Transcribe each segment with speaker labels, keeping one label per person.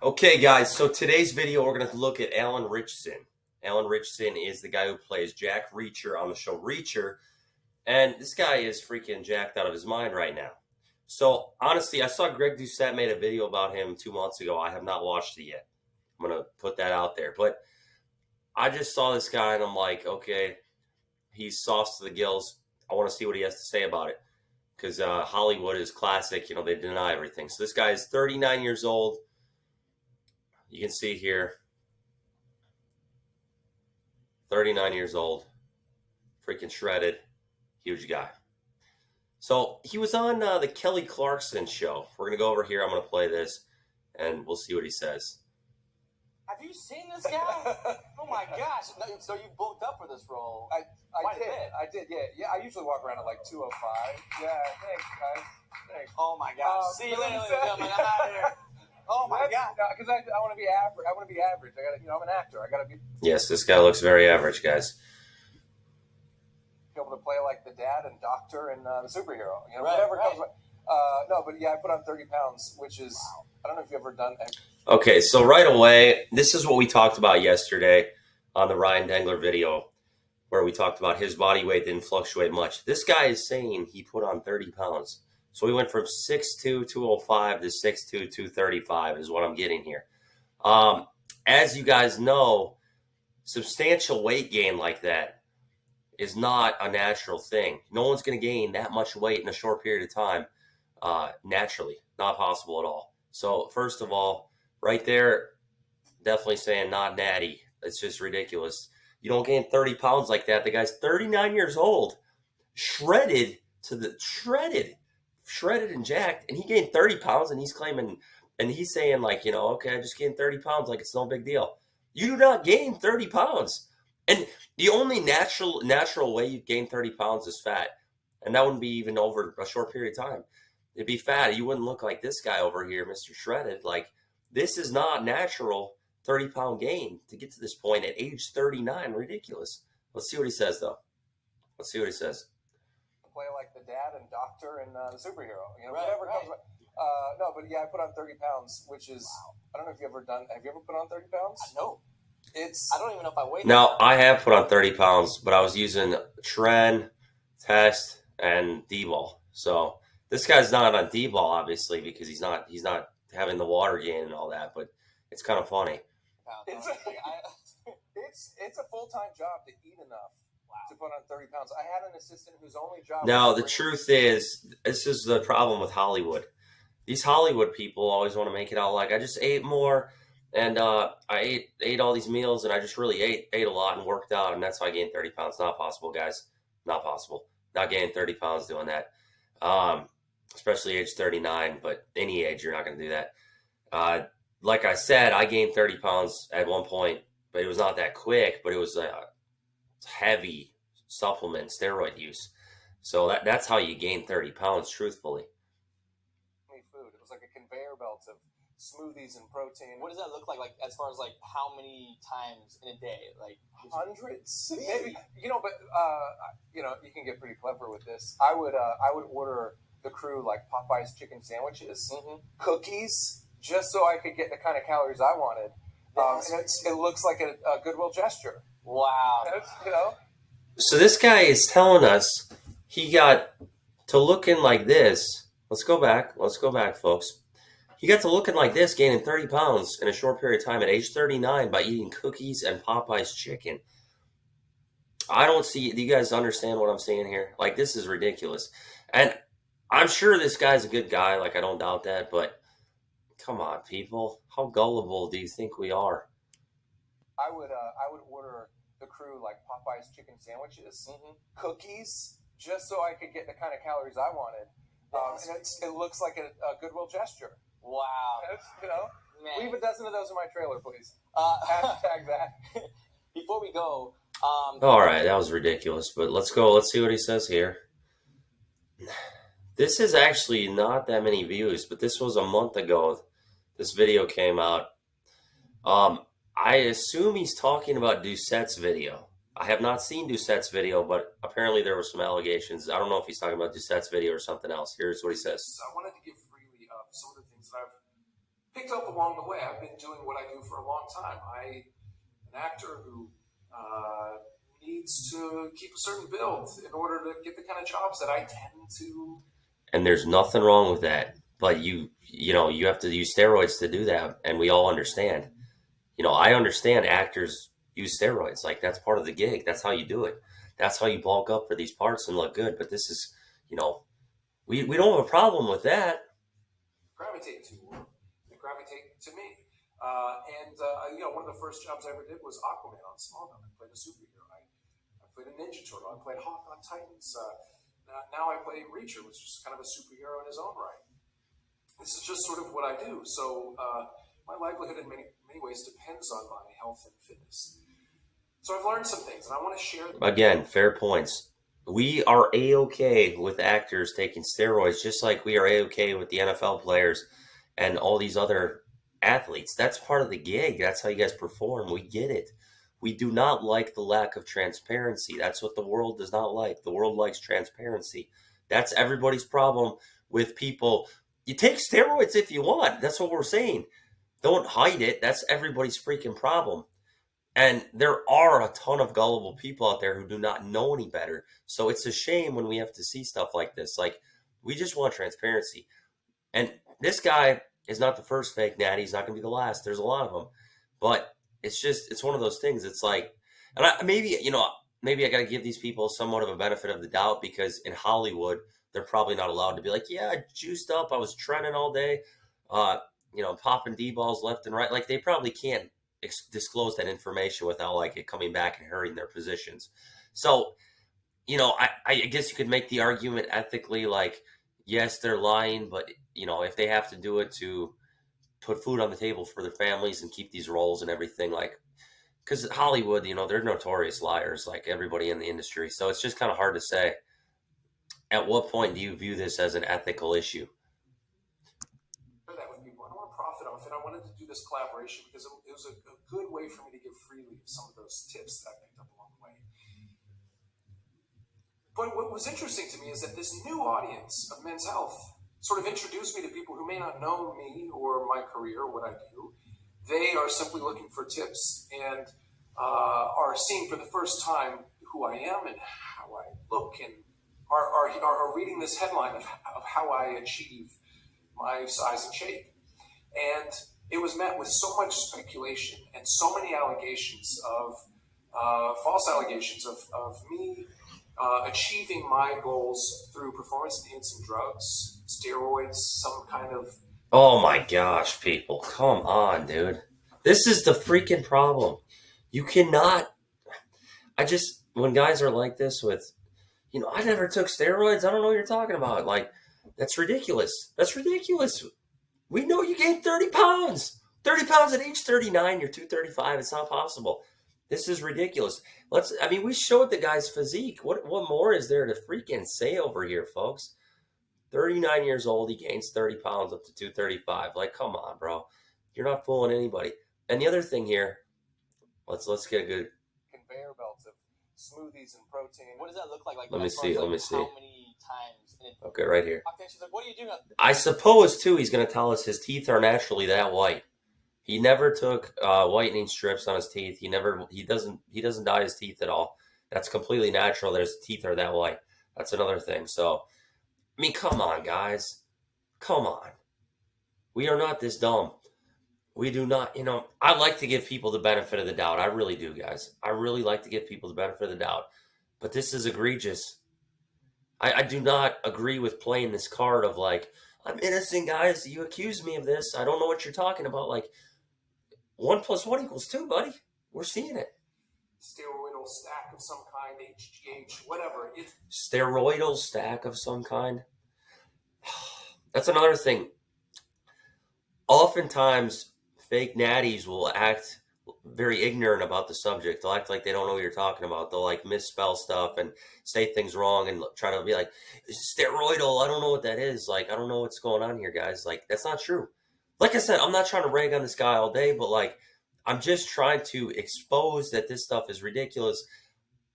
Speaker 1: Okay, guys, so today's video, we're going to look at Alan Ritchson. Alan Ritchson is the guy who plays Jack Reacher on the show Reacher, and this guy is freaking jacked out of his mind right now. So, honestly, I saw Greg Doucette made a video about him 2 months ago. I have not watched it yet. I'm going to put that out there. But I just saw this guy, and I'm like, okay, he's sauce to the gills. I want to see what he has to say about it. Because Hollywood is classic. You know, they deny everything. So this guy is 39 years old. You can see here, 39 years old, freaking shredded, huge guy. So he was on the Kelly Clarkson show. We're going to go over here. I'm going to play this, and we'll see what he says.
Speaker 2: Have you seen this guy? Oh my gosh! So you bulked up for this role?
Speaker 3: I did. Yeah. I usually walk around at like 205. Yeah. Thanks, guys. Thanks.
Speaker 2: Oh my gosh! See you later, gentlemen. I'm out of here. Oh my god!
Speaker 3: Because I want to be average. I want to be average. I got to, I'm an actor. I got to be.
Speaker 1: Yes, this guy looks very average, guys.
Speaker 3: Be able to play like the dad and doctor and the superhero. You know,
Speaker 2: Right,
Speaker 3: whatever
Speaker 2: right.
Speaker 3: comes. No, but yeah, I put on 30 pounds, which is I don't know if you've ever done.
Speaker 1: Okay, so right away, this is what we talked about yesterday on the Ryan Dengler video, where we talked about his body weight didn't fluctuate much. This guy is saying he put on 30 pounds. So we went from 6'2", 205 to 6'2", 235 is what I'm getting here. As you guys know, substantial weight gain like that is not a natural thing. No one's going to gain that much weight in a short period of time naturally. Not possible at all. So first of all, right there, definitely saying not natty. It's just ridiculous. You don't gain 30 pounds like that. The guy's 39 years old, shredded and jacked, and he gained 30 pounds, and he's claiming, and he's saying like, you know, okay, I just gained 30 pounds, like it's no big deal. You do not gain 30 pounds. And the only natural way you gain 30 pounds is fat. And that wouldn't be even over a short period of time. It'd be fat. You wouldn't look like this guy over here, Mr. Shredded. Like, this is not natural 30-pound gain to get to this point at age 39. Ridiculous. Let's see what he says, though. Let's see what he says.
Speaker 3: Play like the dad and doctor and the superhero. You know,
Speaker 2: Right,
Speaker 3: whatever
Speaker 2: right.
Speaker 3: comes. No, but yeah, I put on 30 pounds, which is I don't know if you've ever done. Have you ever put on 30 pounds?
Speaker 2: No,
Speaker 3: It's
Speaker 2: I don't even know if I weighed.
Speaker 1: Now, I have put on 30 pounds, but I was using Tren, Test, and D-ball. So this guy's not on D-ball, obviously, because he's not having the water gain and all that, but it's kind of funny.
Speaker 3: It's it's a full-time job to eat enough to put on 30 pounds. I had an assistant whose only job.
Speaker 1: Now,
Speaker 3: was
Speaker 1: the truth is, this is the problem with Hollywood. These Hollywood people always want to make it out like, I just ate more, and I ate all these meals, and I just really ate a lot and worked out, and that's how I gained 30 pounds. Not possible, guys. Not possible. Not gaining 30 pounds doing that. Especially age 39, but any age, you're not going to do that. Like I said, I gained 30 pounds at one point, but it was not that quick, but it was heavy supplement, steroid use. So that's how you gain 30 pounds, truthfully.
Speaker 3: Food. It was like a conveyor belt of smoothies and protein.
Speaker 2: What does that look like? Like as far as like how many times in a day? Like
Speaker 3: Hundreds, maybe. You know, but you know, you can get pretty clever with this. I would order the crew like Popeye's chicken sandwiches, cookies, just so I could get the kind of calories I wanted. And it looks like a goodwill gesture.
Speaker 2: wow.
Speaker 3: You know.
Speaker 1: So this guy is telling us he got to looking like this. Let's go back, folks. He got to looking like this, gaining 30 pounds in a short period of time at age 39 by eating cookies and Popeye's chicken. I don't see, do you guys understand what I'm saying here? Like, this is ridiculous. And I'm sure this guy's a good guy, like, I don't doubt that, but come on, people. How gullible do you think we are?
Speaker 3: I would order the crew like Popeye's chicken sandwiches, cookies, just so I could get the kind of calories I wanted. And it looks like a goodwill gesture.
Speaker 2: Wow.
Speaker 3: You know,
Speaker 2: Man.
Speaker 3: leave a dozen of those in my trailer, please.
Speaker 2: Hashtag
Speaker 3: that.
Speaker 2: Before we go,
Speaker 1: All right, that was ridiculous, but let's go. Let's see what he says here. This is actually not that many views, but this was a month ago. This video came out. I assume he's talking about Doucette's video. I have not seen Doucette's video, but apparently there were some allegations. I don't know if he's talking about Doucette's video or something else. Here's what he says.
Speaker 4: I wanted to give freely of some of the things that I've picked up along the way. I've been doing what I do for a long time. I'm an actor who needs to keep a certain build in order to get the kind of jobs that I tend to.
Speaker 1: And there's nothing wrong with that. But you have to use steroids to do that, and we all understand. I understand actors use steroids. Like, that's part of the gig. That's how you do it. That's how you bulk up for these parts and look good. But this is, we don't have a problem with that.
Speaker 4: Gravitate to, or they gravitate to me. One of the first jobs I ever did was Aquaman on Smallville. I played a superhero. I played a Ninja Turtle. I played Hawk on Titans. Now I play Reacher, which is kind of a superhero in his own right. This is just sort of what I do. So my livelihood in many ways depends on my health and fitness. So I've learned some things, and I want to share them.
Speaker 1: Again, fair points. We are A-okay with actors taking steroids, just like we are A-okay with the NFL players and all these other athletes. That's part of the gig. That's how you guys perform. We get it. We do not like the lack of transparency. That's what the world does not like. The world likes transparency. That's everybody's problem with people. You take steroids if you want. That's what we're saying. Don't hide it. That's everybody's freaking problem. And there are a ton of gullible people out there who do not know any better. So it's a shame when we have to see stuff like this. Like, we just want transparency. And this guy is not the first fake natty. He's not going to be the last. There's a lot of them. But it's one of those things. It's like, and maybe I got to give these people somewhat of a benefit of the doubt, because in Hollywood, they're probably not allowed to be like, yeah, I juiced up. I was trending all day, popping D-balls left and right. Like, they probably can't disclose that information without like it coming back and hurting their positions. So, I guess you could make the argument ethically, like, yes, they're lying, but if they have to do it to put food on the table for their families and keep these roles and everything, like, because Hollywood, they're notorious liars, like everybody in the industry. So it's just kind of hard to say. At what point do you view this as an ethical issue?
Speaker 4: That with people, I don't want to profit off it. I wanted to do this collaboration because it was a good way for me to give freely some of those tips that I picked up along the way. But what was interesting to me is that this new audience of Men's Health sort of introduced me to people who may not know me or my career or what I do. They are simply looking for tips and are seeing for the first time who I am and how I look, and are reading this headline of how I achieve my size and shape. And it was met with so much speculation and so many allegations of false allegations of me achieving my goals through performance-enhancing drugs, steroids, some kind of...
Speaker 1: Oh my gosh, people. Come on, dude. This is the freaking problem. You cannot... when guys are like this with, I never took steroids. I don't know what you're talking about. Like, that's ridiculous. That's ridiculous. We know you gained 30 pounds. 30 pounds at age 39. You're 235. It's not possible. This is ridiculous. We showed the guy's physique. What more is there to freaking say over here, folks? 39 years old, he gains 30 pounds up to 235. Like, come on, bro. You're not fooling anybody. And the other thing here, let's get a good
Speaker 3: conveyor belts of smoothies and protein.
Speaker 2: What does that look like?
Speaker 1: Let me see.
Speaker 2: How many times?
Speaker 1: Okay, right here.
Speaker 2: She's like, what are you doing?
Speaker 1: I suppose, too, he's going to tell us his teeth are naturally that white. He never took whitening strips on his teeth. He doesn't dye his teeth at all. That's completely natural that his teeth are that white. That's another thing. So, come on, guys. Come on. We are not this dumb. We do not, I like to give people the benefit of the doubt. I really do, guys. I really like to give people the benefit of the doubt. But this is egregious. I do not agree with playing this card of like, I'm innocent, guys. You accuse me of this. I don't know what you're talking about. Like, 1 + 1 = 2, buddy. We're seeing it.
Speaker 4: Steroidal stack of some kind, HGH, whatever.
Speaker 1: Steroidal stack of some kind. That's another thing. Oftentimes, fake natties will act very ignorant about the subject. They'll act like they don't know what you're talking about. They'll like misspell stuff and say things wrong and try to be like, steroidal, I don't know what that is. Like, I don't know what's going on here, guys. Like, that's not true. Like I said, I'm not trying to rag on this guy all day, but like, I'm just trying to expose that this stuff is ridiculous.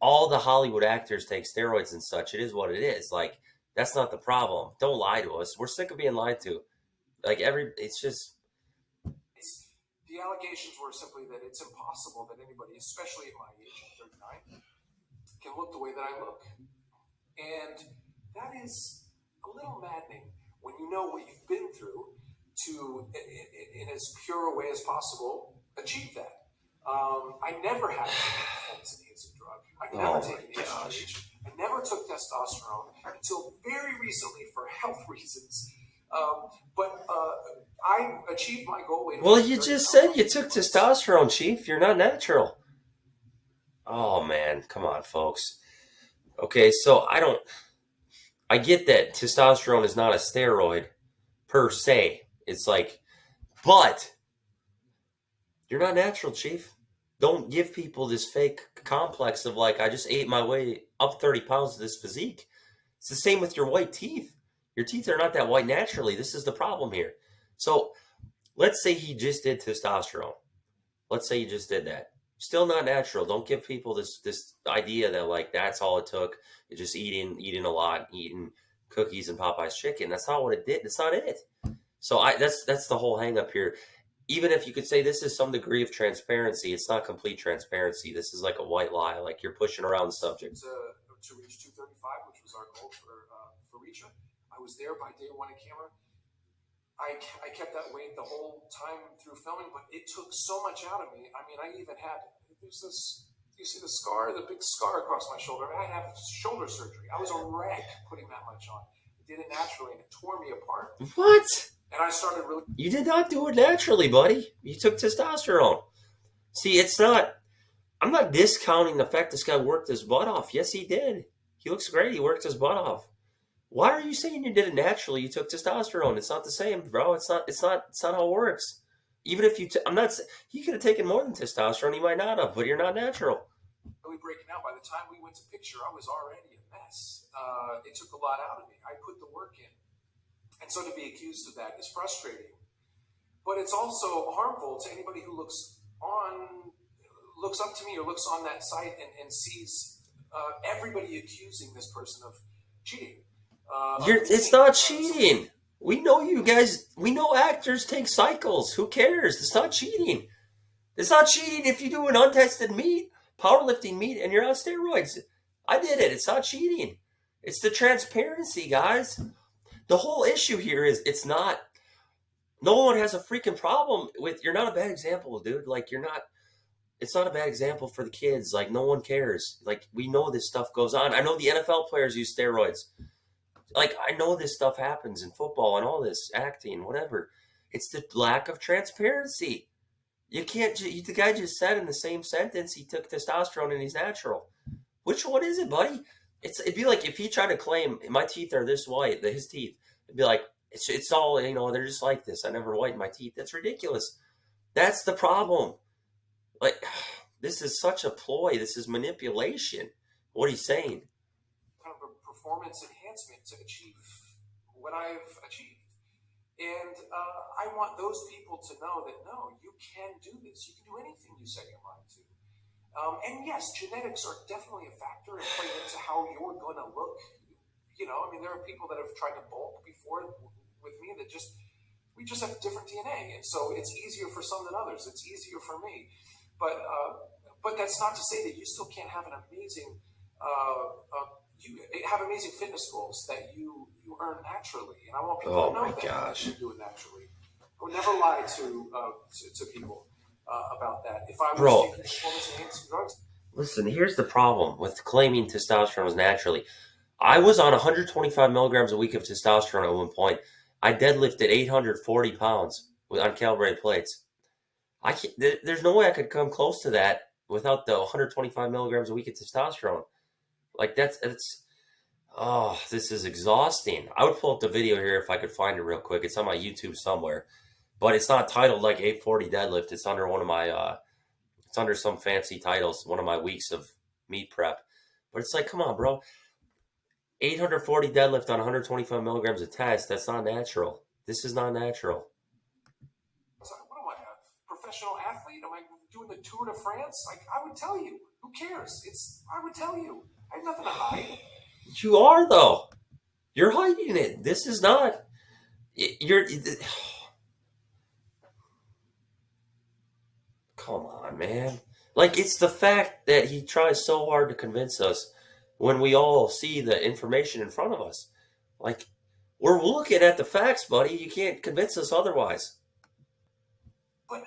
Speaker 1: All the Hollywood actors take steroids and such. It is what it is. Like, that's not the problem. Don't lie to us. We're sick of being lied to. Like, it's just,
Speaker 4: The allegations were simply that it's impossible that anybody, especially at my age, I'm 39, can look the way that I look. And that is a little maddening when you know what you've been through to, in as pure a way as possible, achieve that. I never had a performance-enhancing drug. I've never taken estrogen. I never took testosterone until very recently for health reasons. But I achieved my goal weight.
Speaker 1: Well, you just said you took testosterone, Chief. You're not natural. Oh, man. Come on, folks. Okay, so I get that testosterone is not a steroid per se. It's like, but you're not natural, Chief. Don't give people this fake complex of like, I just ate my way up 30 pounds to this physique. It's the same with your white teeth. Your teeth are not that white naturally. This is the problem here. So let's say he just did testosterone. Let's say he just did that. Still not natural. Don't give people this idea that like that's all it took. It's just eating a lot, eating cookies and Popeye's chicken. That's not what it did. That's not it. So that's the whole hang up here. Even if you could say this is some degree of transparency, it's not complete transparency. This is like a white lie. Like you're pushing around the subject.
Speaker 4: To reach 235, which was our goal for Reacher. I was there by day one of camera. I kept that weight the whole time through filming, but it took so much out of me. I mean, I even had, there's this, you see the scar, the big scar across my shoulder. I had shoulder surgery. I was a wreck putting that much on. I did it naturally and it tore me apart.
Speaker 1: What?
Speaker 4: And I started really...
Speaker 1: You did not do it naturally, buddy. You took testosterone. See, I'm not discounting the fact this guy worked his butt off. Yes, he did. He looks great. He worked his butt off. Why are you saying you did it naturally? You took testosterone. It's not the same, bro. It's not how it works. Even if you, he could have taken more than testosterone. He might not have, but you're not natural.
Speaker 4: Really breaking out. By the time we went to picture, I was already a mess. It took a lot out of me. I put the work in. And so to be accused of that is frustrating. But it's also harmful to anybody who looks up to me or looks on that site and sees everybody accusing this person of cheating.
Speaker 1: It's not cheating. We know you guys. We know actors take cycles. Who cares? It's not cheating. It's not cheating if you do an untested meet, powerlifting meet, and you're on steroids. I did it. It's not cheating. It's the transparency, guys. The whole issue here is it's not. No one has a freaking problem with. You're not a bad example, dude. Like you're not. It's not a bad example for the kids. Like no one cares. Like we know this stuff goes on. I know the NFL players use steroids. Like, I know this stuff happens in football and all this acting, whatever. It's the lack of transparency. You can't, the guy just said in the same sentence he took testosterone and he's natural. Which one is it, buddy? It'd be like if he tried to claim my teeth are this white, his teeth. It'd be like, it's all, they're just like this. I never whitened my teeth. That's ridiculous. That's the problem. Like, this is such a ploy. This is manipulation. What are you saying?
Speaker 4: Kind of a performance enhancement to achieve what I've achieved. And I want those people to know that, no, you can do this. You can do anything you set your mind to. And yes, genetics are definitely a factor and play into how you're going to look. There are people that have tried to bulk before with me that we just have different DNA. And so it's easier for some than others. It's easier for me. But that's not to say that you still can't have an amazing you have amazing fitness goals that you earn naturally, and I want people to know that you do it naturally. I would never lie to people about that. If I was taking performance-enhancing drugs,
Speaker 1: listen. Here's the problem with claiming testosterone is naturally. I was on 125 milligrams a week of testosterone at one point. I deadlifted 840 pounds on calibrated plates. There's no way I could come close to that without the 125 milligrams a week of testosterone. Like this is exhausting. I would pull up the video here if I could find it real quick. It's on my YouTube somewhere, but it's not titled like 840 deadlift. It's under one of my, it's under some fancy titles, one of my weeks of meat prep. But it's like, come on, bro. 840 deadlift on 125 milligrams of test. That's not natural. This is not natural.
Speaker 4: What do I have? Professional athlete? Am I doing the Tour de France? Like, I would tell you. Who cares? I would tell you. I have nothing to hide.
Speaker 1: You are, though. You're hiding it. This is not. Come on, man. Like, it's the fact that he tries so hard to convince us when we all see the information in front of us. Like, we're looking at the facts, buddy. You can't convince us otherwise.
Speaker 4: But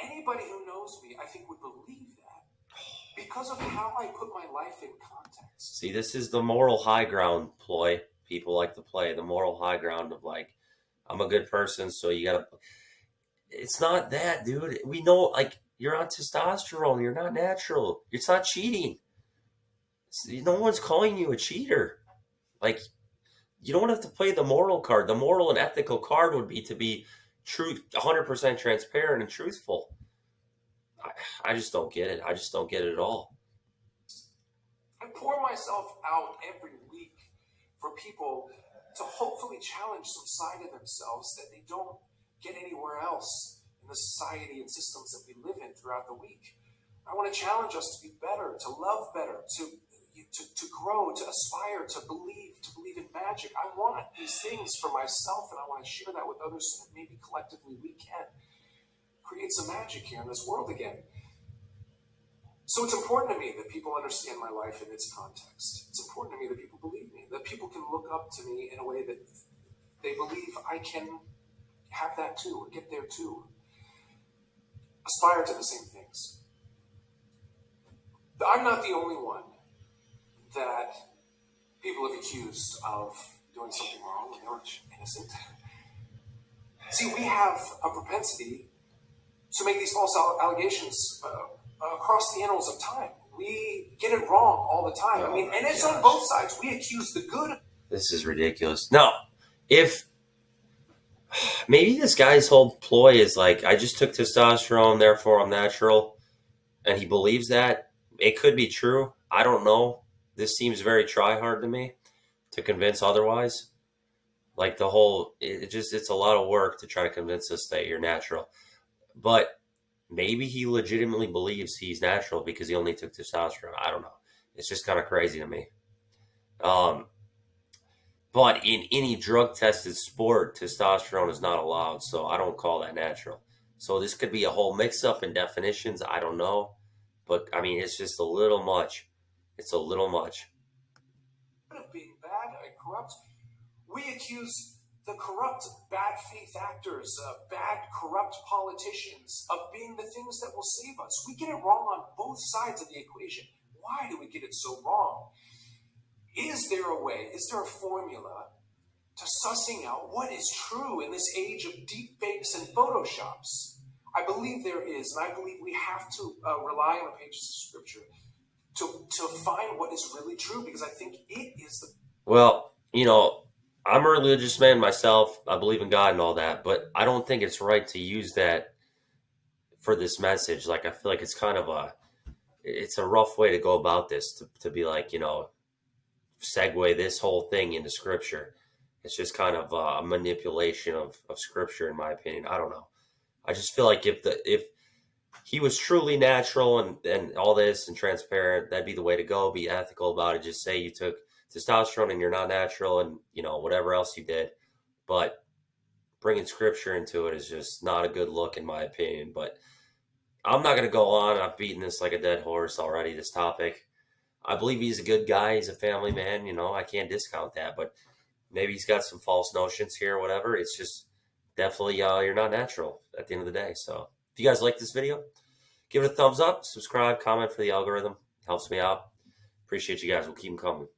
Speaker 4: anybody who knows me, I think, would believe that because of how I put my life in context.
Speaker 1: See, this is the moral high ground ploy people like to play. The moral high ground of, like, I'm a good person, so you gotta... It's not that, dude. We know, like, you're on testosterone. You're not natural. It's not cheating. No one's calling you a cheater. Like, you don't have to play the moral card. The moral and ethical card would be to be true, 100% transparent and truthful. I just don't get it. I just don't get it at all.
Speaker 4: I pour myself out every week for people to hopefully challenge some side of themselves that they don't get anywhere else in the society and systems that we live in throughout the week. I want to challenge us to be better, to love better, to grow, to aspire, to believe in magic. I want these things for myself, and I want to share that with others so that maybe collectively we can create some magic here in this world again. So it's important to me that people understand my life in its context. It's important to me that people believe me, that people can look up to me in a way that they believe I can have that too, or get there too. Aspire to the same things. I'm not the only one that people have accused of doing something wrong when they were innocent. See, we have a propensity to make these false allegations across the annals of time. We get it wrong all the time. I mean, and it's on both sides. We accuse the good.
Speaker 1: This is ridiculous. No, if maybe this guy's whole ploy is like, I just took testosterone, therefore I'm natural, and he believes that. It could be true. I don't know. This seems very try-hard to me to convince otherwise. Like the whole, it's a lot of work to try to convince us that you're natural. But maybe he legitimately believes he's natural because he only took testosterone. I don't know. It's just kind of crazy to me. But in any drug-tested sport, testosterone is not allowed, so I don't call that natural. So this could be a whole mix-up in definitions. I don't know. But, I mean, it's just a little much. It's a little much.
Speaker 4: Of being bad and corrupt, we accuse the corrupt, bad faith actors, bad, corrupt politicians of being the things that will save us. We get it wrong on both sides of the equation. Why do we get it so wrong? Is there a way, is there a formula to sussing out what is true in this age of deep fakes and photoshops? I believe there is, and I believe we have to rely on the pages of Scripture to find what is really true, because I think it is the...
Speaker 1: Well, you know, I'm a religious man myself. I believe in God and all that, but I don't think it's right to use that for this message. Like, I feel like it's kind of it's a rough way to go about this, to be like, you know, segue this whole thing into Scripture. It's just kind of a manipulation of Scripture, in my opinion. I don't know. I just feel like if he was truly natural and all this and transparent, that'd be the way to go. Be ethical about it. Just say you took testosterone and you're not natural, and you know whatever else you did. But bringing Scripture into it is just not a good look, in my opinion. But I'm not going to go on. I've beaten this like a dead horse already, this topic. I believe he's a good guy. He's a family man. You know, I can't discount that. But maybe he's got some false notions here or whatever. It's just definitely you're not natural at the end of the day. So if you guys like this video, give it a thumbs up, subscribe, comment for the algorithm. Helps me out. Appreciate you guys. We'll keep them coming.